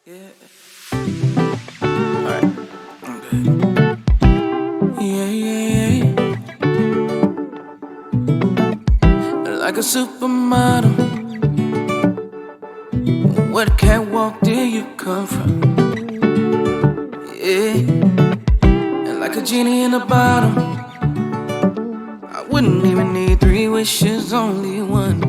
Yeah. Alright. Okay. Yeah. Like a supermodel. What catwalk did you come from? Yeah. And like a genie in a bottle. I wouldn't even need 3 wishes, only one.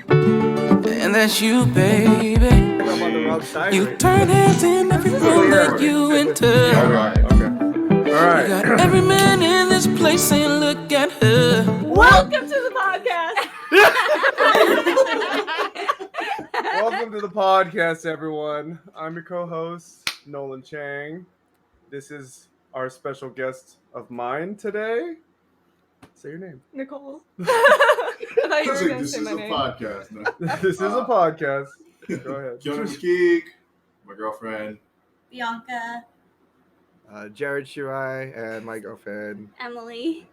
And that's you, baby. I'm on the wrong side. You turn heads in every room that you enter. Alright. You got every man in this place saying, look at her. Welcome to the podcast. Welcome to the podcast, everyone. I'm your co-host, Nolan Tcheng. This is our special guest of mine today. Say your name. Nicole. I thought you were going to This say is my a name. podcast. No? This is a podcast. Go ahead. Keoni, McKeague, my girlfriend. Bianca. Jared, Shirai, and my girlfriend. Emily.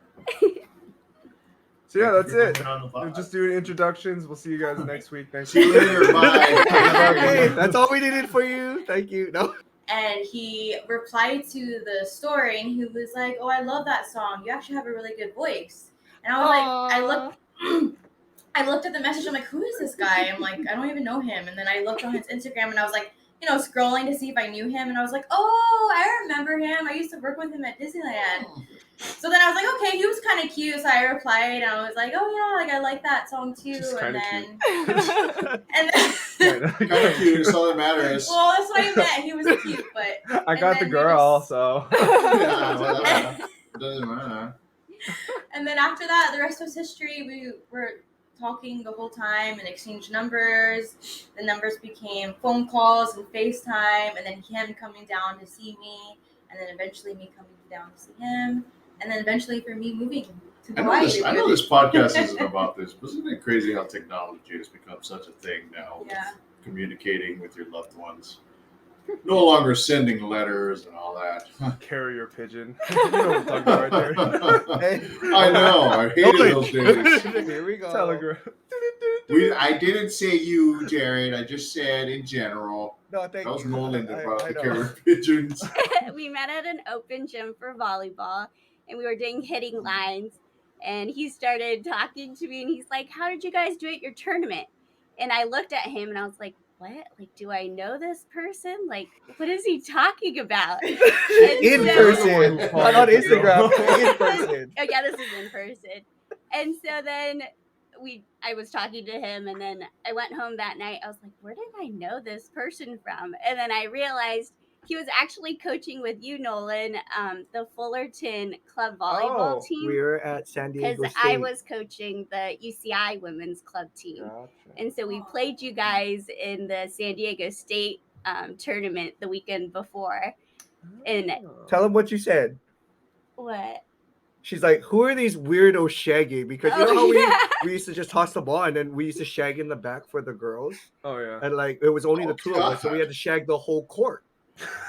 So yeah, that's Thank you it. for coming on the We're pod. just doing introductions. We'll see you guys next week. Thanks. See you later. Bye. Hey, that's all we needed for you. Thank you. No. And he replied to the story and he was like, "Oh, I love that song. You actually have a really good voice." And I was like, I looked at the message. I'm like, who is this guy? I'm like, I don't even know him. And then I looked on his Instagram and I was like, scrolling to see if I knew him. And I was like, oh, I remember him. I used to work with him at Disneyland. So then I was like, okay, he was kind of cute. So I replied and I was like, oh yeah, like I like that song too. She's And kinda then, cute. and then, Kind of cute. It's all that matters. well, that's what I meant. He was cute, but I and got the then he girl, was- so. Yeah, whatever. It doesn't matter. And then after that, the rest was history. We were talking the whole time and exchanged numbers. The numbers became phone calls and FaceTime, and then him coming down to see me, and then eventually me coming down to see him, and then eventually for me moving to Hawaii. I know this podcast isn't about this, but isn't it crazy how technology has become such a thing now? Yeah. Communicating with your loved ones. No longer sending letters and all that. Carrier pigeon. You know what I'm talking about right there. I know. I hated those days. Here we go. Telegram. I didn't say you, Jared. I just said in general. No, thank That was you. Nolan that brought I the know. carrier pigeons. We met at an open gym for volleyball and we were doing hitting lines and he started talking to me and he's like, how did you guys do at your tournament? And I looked at him and I was like, what? Like, do I know this person? Like, what is he talking about? And In so- person. Not on Instagram. In person. Oh yeah, this is in person. And so then I was talking to him and then I went home that night. I was like, where did I know this person from? And then I realized he was actually coaching with you, Nolan, the Fullerton club volleyball team. We were at San Diego Because State. I was coaching the UCI women's club team. Gotcha. And so we played you guys in the San Diego State tournament the weekend before. And Tell him what you said. what? She's like, who are these weirdos shagging? Because you know Oh, how yeah. we used to just toss the ball and then we used to shag in the back for the girls. Oh, yeah. And like, it was only the two of us, so we God. had to shag the whole court.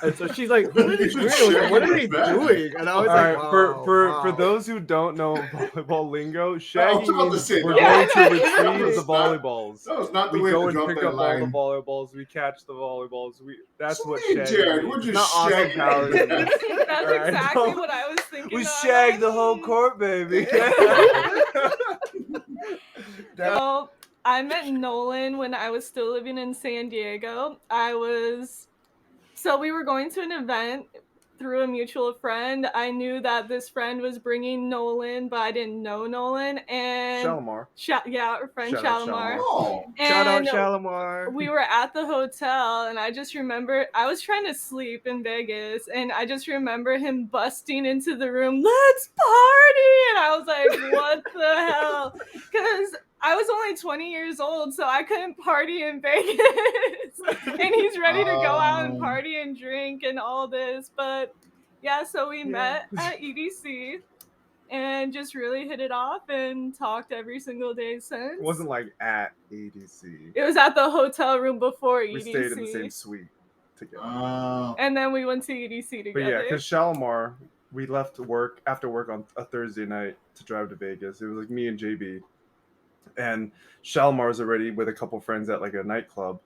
And so she's like, who are these You weirdos? shag What are in they the back. doing? And I was All like, right, wow, for wow. those who don't know volleyball lingo, I was shagging about to means say, we're no. going to Yeah. retrieve the It's not- volleyballs. That was not the We way go to and drop pick that up all the line. volleyballs. We catch the volleyballs. That's what Hey, shagging Jared, means. we're It's just not Austin shagging. Powers. That's Alright, exactly no. what I was thinking. We of. shagged the whole court, baby. So I met Nolan when I was still living in San Diego. So we were going to an event through a mutual friend. I knew that this friend was bringing Nolan, but I didn't know Nolan. And Shalimar. our friend Shout out Shalimar. Shalimar. Oh, Shout out And Shalimar. we were at the hotel and I just remember I was trying to sleep in Vegas and I just remember him busting into the room, let's party, and I was like, what the hell, because I was only 20 years old, so I couldn't party in Vegas. And he's ready to go out and party and drink and all this. But yeah, so we met at EDC and just really hit it off and talked every single day since. It wasn't like at ADC. It was at the hotel room before EDC. We stayed in the same suite together. And then we went to EDC together. But yeah, because Shalimar, we left work after work on a Thursday night to drive to Vegas. It was like me and JB. And Shalimar was already with a couple friends at like a nightclub.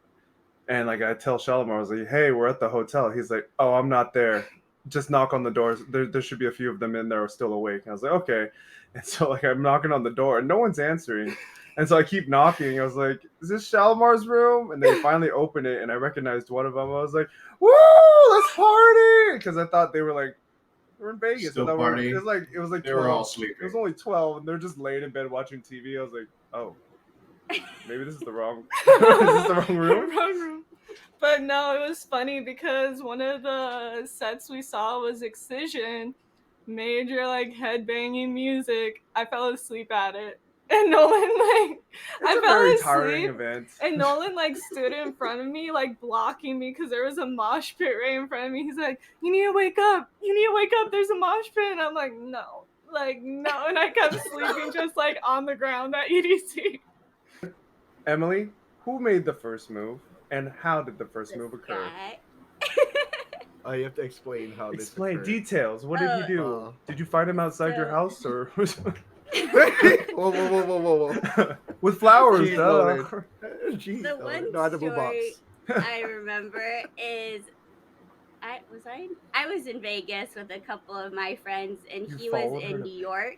And like I tell Shalimar, I was like, "Hey, we're at the hotel." He's like, "Oh, I'm not there. Just knock on the doors. There should be a few of them in there still awake." And I was like, "Okay." And so like I'm knocking on the door and no one's answering. And so I keep knocking. I was like, "Is this Shalimar's room?" And they finally open it and I recognized one of them. I was like, "Woo, let's party!" Because I thought they were like, we're in Vegas. Still I thought partying? it was like They 12. were all It sleeping. was only 12 and they're just laying in bed watching TV. I was like, "Oh, maybe this is the wrong is this the wrong room?" Wrong room. But no, it was funny because one of the sets we saw was Excision, major like headbanging music. I fell asleep at it, and Nolan like It's a very tiring event. and Nolan like stood in front of me like blocking me because there was a mosh pit right in front of me. He's like, "You need to wake up! You need to wake up! There's a mosh pit!" And I'm like, "No, no!" And I kept sleeping just like on the ground at EDC. Emily, who made the first move and how did the first move occur? You have to explain how this Explain occurred. details. What did he do? Did you find him outside your house or whoa. with flowers? Jeez, Duh. Nolan. Jeez, The Nolan. one No, the boom box. story I remember is I was in Vegas with a couple of my friends, and You he was followed in her? New York.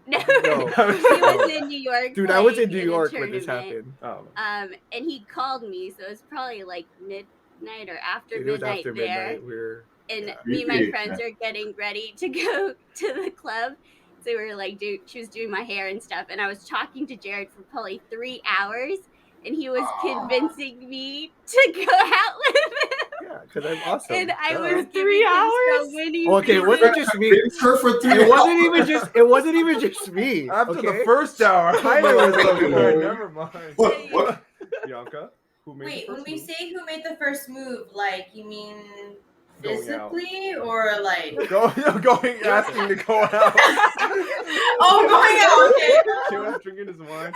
No, No. he was in New York. Dude, I was in playing New a York when this tournament. happened. Oh. And he called me, so it was probably like midnight or after It was midnight after there. midnight. We're And me and my friends are getting ready to go to the club. So we were like, she was doing my hair and stuff. And I was talking to Jared for probably 3 hours. And he was convincing me to go out with him. yeah, because I'm awesome. And I Duh. was 3 giving him hours? so many Okay, it wasn't just me. It's her for 3 It wasn't hours. even just me. After okay? the first hour, Tyler was like, okay, never mind. What? Bianca, who made Wait, the when first we move? say who made the first move, like you mean Going out. physically or like? Going asking to go out. Oh, going out. Okay. He was drinking his wine.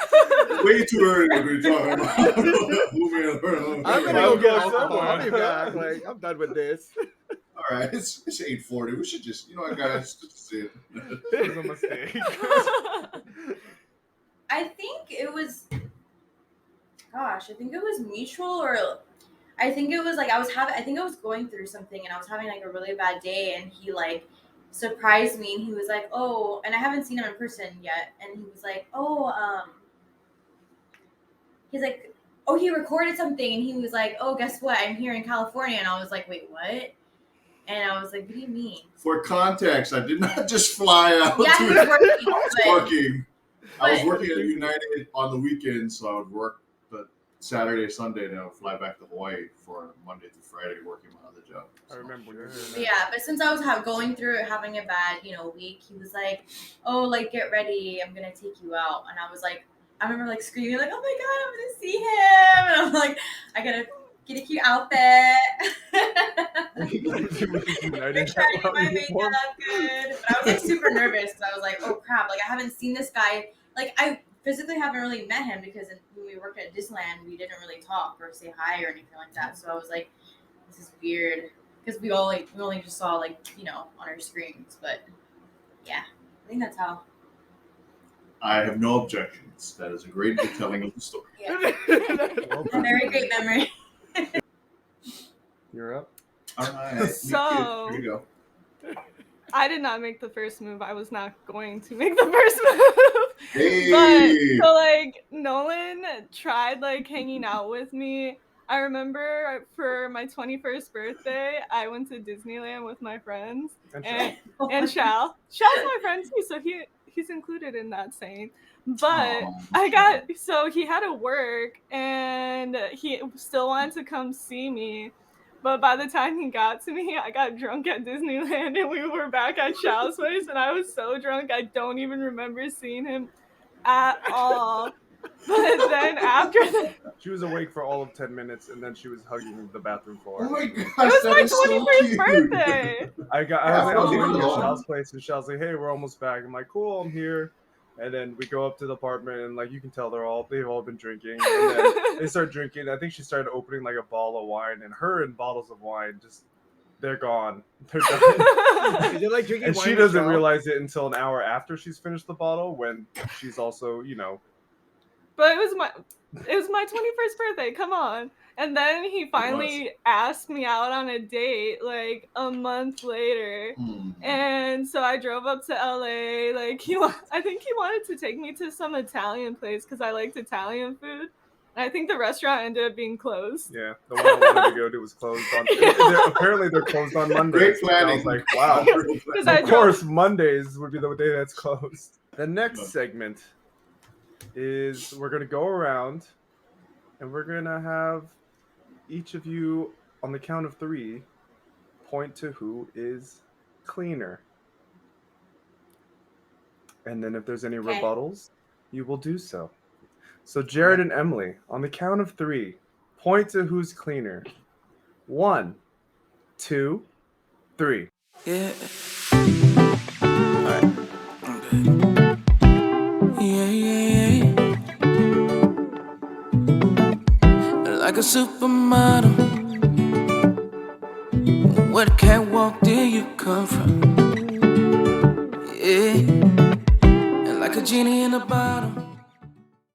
Way too early to be talking about who made the first move. I'm gonna I'll go get go alcohol. I'll be somewhere. back. Like, I'm done with this. All right, it's 8:40. We should just, what, guys, just see it. It was a mistake. I think it was. Gosh, I think it was mutual, or I think it was like I think I was going through something, and I was having like a really bad day, and he like surprised me, and he was like, "Oh," and I haven't seen him in person yet, and he was like, "Oh, he's like, oh, he recorded something," and he was like, "Oh, guess what? I'm here in California," and I was like, "Wait, what?" And I was like, "What do you mean?" For context, I did not just fly out Yeah, to he was working, working. I was but- working at United on the weekends, so I would work the Saturday, Sunday, then I would fly back to Hawaii for Monday through Friday working my other job. I remember when you were doing But that. yeah, but since I was going through it, having a bad, week, he was like, "Oh, like get ready, I'm gonna take you out," and I was like, I remember like screaming like, "Oh my god, I'm gonna see him!" And I'm like, I gotta get a cute outfit. Make sure I do my makeup good. But I was like super nervous because I was like, "Oh crap! Like I haven't seen this guy. Like I physically haven't really met him because when we worked at Disneyland, we didn't really talk or say hi or anything like that. So I was like, this is weird because we only just saw like on our screens. But yeah, I think that's how. I have no objections. That is a great retelling of the story. Yeah, a very great memory. You're up. All right. So- Here you go. I did not make the first move. I was not going to make the first move. Hey! But so like Nolan tried like hanging out with me. I remember for my 21st birthday, I went to Disneyland with my friends and Shal. Shal's my friend too, so he's included in that saying. But Aw. he had to work and he still wanted to come see me. But by the time he got to me, I got drunk at Disneyland and we were back at Shal's place and I was so drunk I don't even remember seeing him at all. But then after that, She was awake for all of 10 minutes and then she was hugging the bathroom Oh floor. my gosh, it was that my is so 21st cute. birthday. I was leaving Yeah. at Shal's place and Shal's like, "Hey, we're almost back." I'm like, "Cool, I'm here." And then we go up to the apartment and like you can tell they've all been drinking. And then they start drinking. I think she started opening like a bottle of wine and her and bottles of wine they're gone. They're done. Is it like drinking And wine she with doesn't Shal? realize it until an hour after she's finished the bottle when she's also, But it was my 21st birthday. Come on. And then he finally asked me out on a date like a month later. And so I drove up to LA. Like I think he wanted to take me to some Italian place because I liked Italian food. I think the restaurant ended up being closed. Yeah, the one I wanted to go to was closed on. Apparently, they're closed on Mondays. Great planning. I was like, wow. Of course, Mondays would be the day that's closed. The next segment is we're gonna go around, and we're gonna have each of you on the count of 3 point to who is cleaner, and then if there's any rebuttals, you will do so. So Jared and Emily, on the count of 3, point to who's cleaner. 1, 2, 3. Yeah. Alright. Okay. Yeah. Like a supermodel. What catwalk did you come from? Yeah. And like a genie in a bottle.